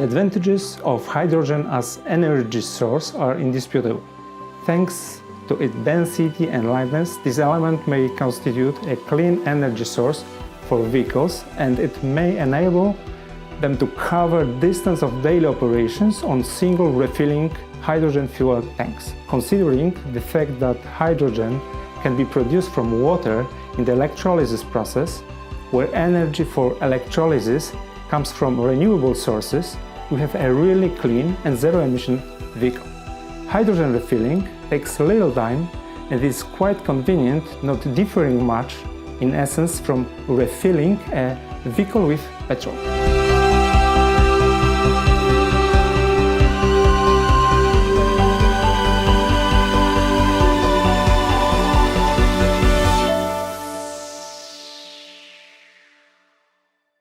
The advantages of hydrogen as energy source are indisputable. Thanks to its density and lightness, this element may constitute a clean energy source for vehicles, and it may enable them to cover distance of daily operations on single refilling hydrogen fuel tanks. Considering the fact that hydrogen can be produced from water in the electrolysis process, where energy for electrolysis comes from renewable sources, we have a really clean and zero-emission vehicle. Hydrogen refilling takes little time and is quite convenient, not differing much in essence from refilling a vehicle with petrol.